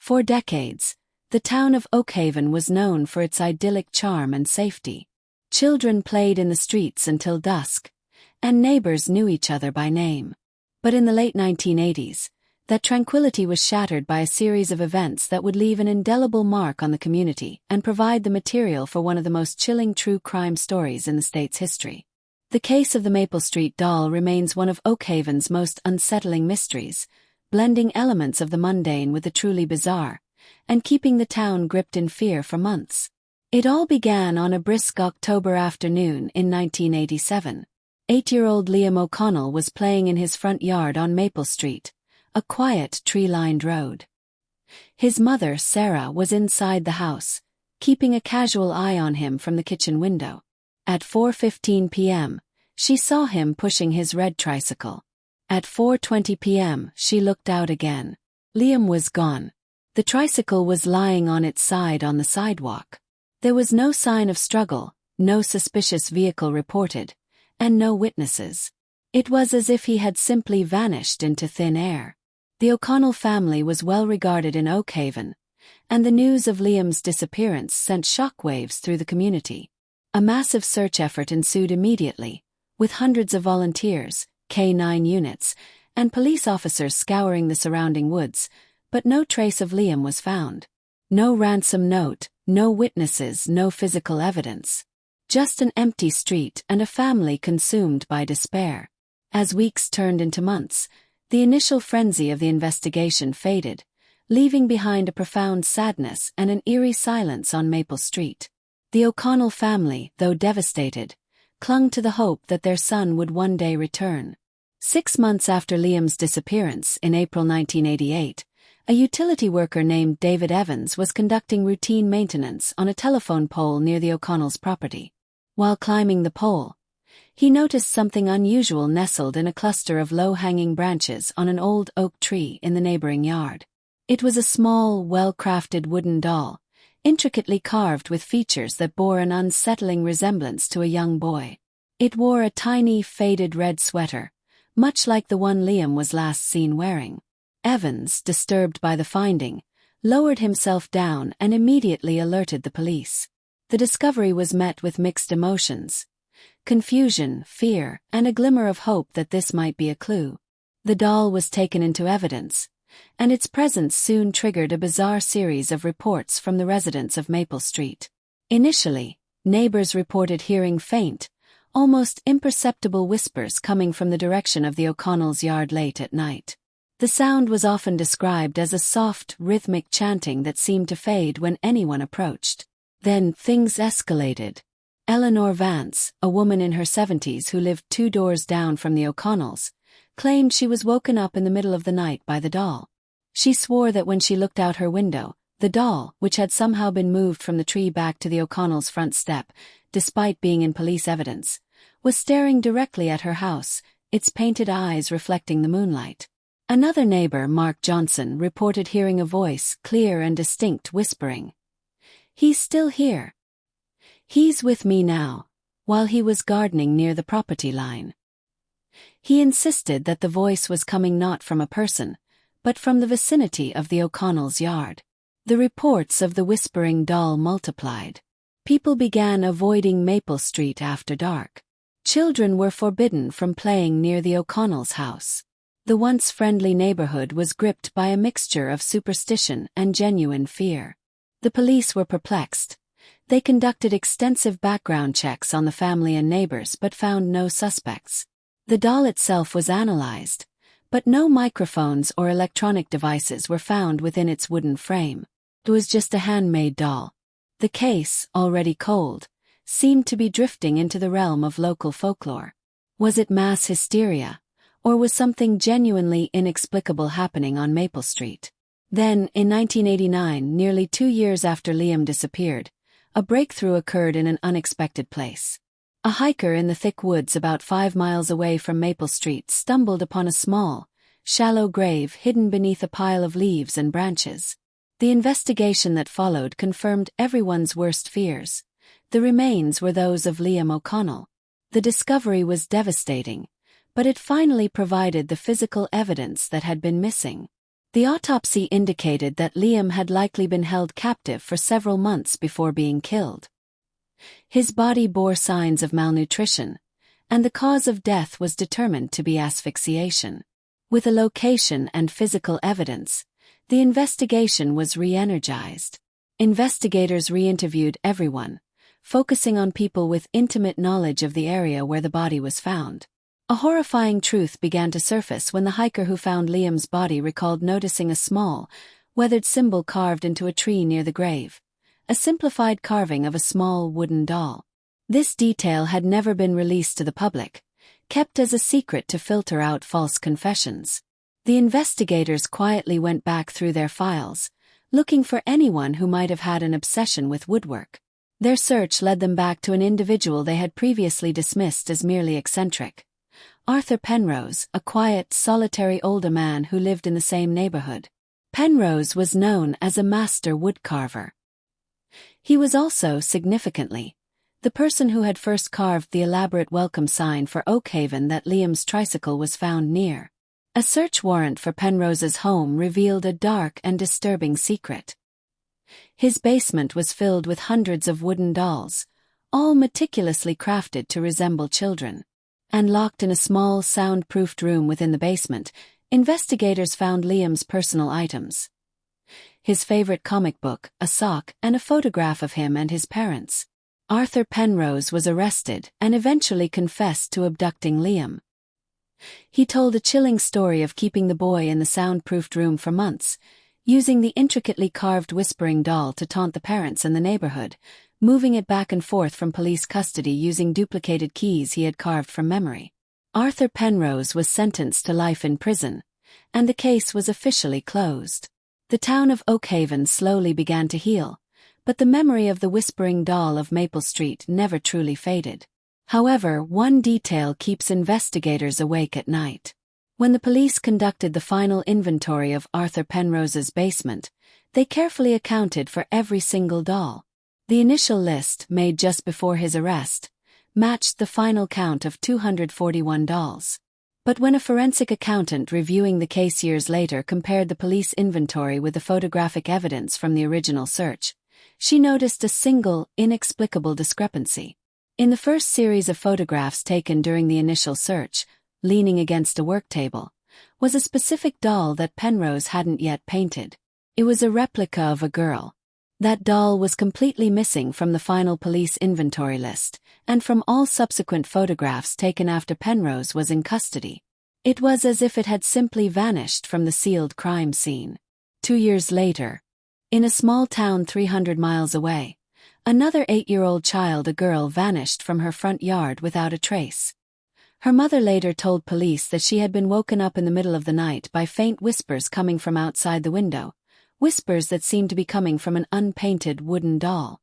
For decades, the town of Oakhaven was known for its idyllic charm and safety. Children played in the streets until dusk, and neighbors knew each other by name. But in the late 1980s, that tranquility was shattered by a series of events that would leave an indelible mark on the community and provide the material for one of the most chilling true crime stories in the state's history. The case of the Maple Street doll remains one of Oakhaven's most unsettling mysteries, blending elements of the mundane with the truly bizarre, and keeping the town gripped in fear for months. It all began on a brisk October afternoon in 1987. 8-year-old Liam O'Connell was playing in his front yard on Maple Street, a quiet tree-lined road. His mother, Sarah, was inside the house, keeping a casual eye on him from the kitchen window. At 4:15 p.m., she saw him pushing his red tricycle. At 4:20 p.m., she looked out again. Liam was gone. The tricycle was lying on its side on the sidewalk. There was no sign of struggle, no suspicious vehicle reported, and no witnesses. It was as if he had simply vanished into thin air. The O'Connell family was well regarded in Oakhaven, and the news of Liam's disappearance sent shockwaves through the community. A massive search effort ensued immediately, with hundreds of volunteers, K-9 units, and police officers scouring the surrounding woods, but no trace of Liam was found. No ransom note, no witnesses, no physical evidence. Just an empty street and a family consumed by despair. As weeks turned into months, the initial frenzy of the investigation faded, leaving behind a profound sadness and an eerie silence on Maple Street. The O'Connell family, though devastated, clung to the hope that their son would one day return. 6 months after Liam's disappearance in April 1988, a utility worker named David Evans was conducting routine maintenance on a telephone pole near the O'Connell's property. While climbing the pole, he noticed something unusual nestled in a cluster of low-hanging branches on an old oak tree in the neighboring yard. It was a small, well-crafted wooden doll, intricately carved with features that bore an unsettling resemblance to a young boy. It wore a tiny, faded red sweater, much like the one Liam was last seen wearing. Evans, disturbed by the finding, lowered himself down and immediately alerted the police. The discovery was met with mixed emotions: confusion, fear, and a glimmer of hope that this might be a clue. The doll was taken into evidence, and its presence soon triggered a bizarre series of reports from the residents of Maple Street. Initially, neighbors reported hearing faint, almost imperceptible whispers coming from the direction of the O'Connell's yard late at night. The sound was often described as a soft, rhythmic chanting that seemed to fade when anyone approached. Then, things escalated. Eleanor Vance, a woman in her 70s who lived 2 doors down from the O'Connells, claimed she was woken up in the middle of the night by the doll. She swore that when she looked out her window, the doll, which had somehow been moved from the tree back to the O'Connells' front step, despite being in police evidence, was staring directly at her house, its painted eyes reflecting the moonlight. Another neighbor, Mark Johnson, reported hearing a voice, clear and distinct, whispering, "He's still here. He's with me now," while he was gardening near the property line. He insisted that the voice was coming not from a person, but from the vicinity of the O'Connells' yard. The reports of the whispering doll multiplied. People began avoiding Maple Street after dark. Children were forbidden from playing near the O'Connells' house. The once friendly neighborhood was gripped by a mixture of superstition and genuine fear. The police were perplexed. They conducted extensive background checks on the family and neighbors but found no suspects. The doll itself was analyzed, but no microphones or electronic devices were found within its wooden frame. It was just a handmade doll. The case, already cold, seemed to be drifting into the realm of local folklore. Was it mass hysteria, or was something genuinely inexplicable happening on Maple Street? Then, in 1989, nearly 2 years after Liam disappeared, a breakthrough occurred in an unexpected place. A hiker in the thick woods about 5 miles away from Maple Street stumbled upon a small, shallow grave hidden beneath a pile of leaves and branches. The investigation that followed confirmed everyone's worst fears. The remains were those of Liam O'Connell. The discovery was devastating, but it finally provided the physical evidence that had been missing. The autopsy indicated that Liam had likely been held captive for several months before being killed. His body bore signs of malnutrition, and the cause of death was determined to be asphyxiation. With a location and physical evidence, the investigation was re-energized. Investigators re-interviewed everyone, focusing on people with intimate knowledge of the area where the body was found. A horrifying truth began to surface when the hiker who found Liam's body recalled noticing a small, weathered symbol carved into a tree near the grave, a simplified carving of a small wooden doll. This detail had never been released to the public, kept as a secret to filter out false confessions. The investigators quietly went back through their files, looking for anyone who might have had an obsession with woodwork. Their search led them back to an individual they had previously dismissed as merely eccentric. Arthur Penrose, a quiet, solitary older man who lived in the same neighborhood. Penrose was known as a master woodcarver. He was also, significantly, the person who had first carved the elaborate welcome sign for Oakhaven that Liam's tricycle was found near. A search warrant for Penrose's home revealed a dark and disturbing secret. His basement was filled with hundreds of wooden dolls, all meticulously crafted to resemble children. And locked in a small, soundproofed room within the basement, investigators found Liam's personal items. His favorite comic book, a sock, and a photograph of him and his parents. Arthur Penrose was arrested and eventually confessed to abducting Liam. He told a chilling story of keeping the boy in the soundproofed room for months, using the intricately carved whispering doll to taunt the parents and the neighborhood, moving it back and forth from police custody using duplicated keys he had carved from memory. Arthur Penrose was sentenced to life in prison, and the case was officially closed. The town of Oakhaven slowly began to heal, but the memory of the whispering doll of Maple Street never truly faded. However, one detail keeps investigators awake at night. When the police conducted the final inventory of Arthur Penrose's basement, they carefully accounted for every single doll. The initial list, made just before his arrest, matched the final count of 241 dolls. But when a forensic accountant reviewing the case years later compared the police inventory with the photographic evidence from the original search, she noticed a single, inexplicable discrepancy. In the first series of photographs taken during the initial search, leaning against a work table, was a specific doll that Penrose hadn't yet painted. It was a replica of a girl. That doll was completely missing from the final police inventory list, and from all subsequent photographs taken after Penrose was in custody. It was as if it had simply vanished from the sealed crime scene. 2 years later, in a small town 300 miles away, another 8-year-old child, a girl, vanished from her front yard without a trace. Her mother later told police that she had been woken up in the middle of the night by faint whispers coming from outside the window, whispers that seemed to be coming from an unpainted wooden doll.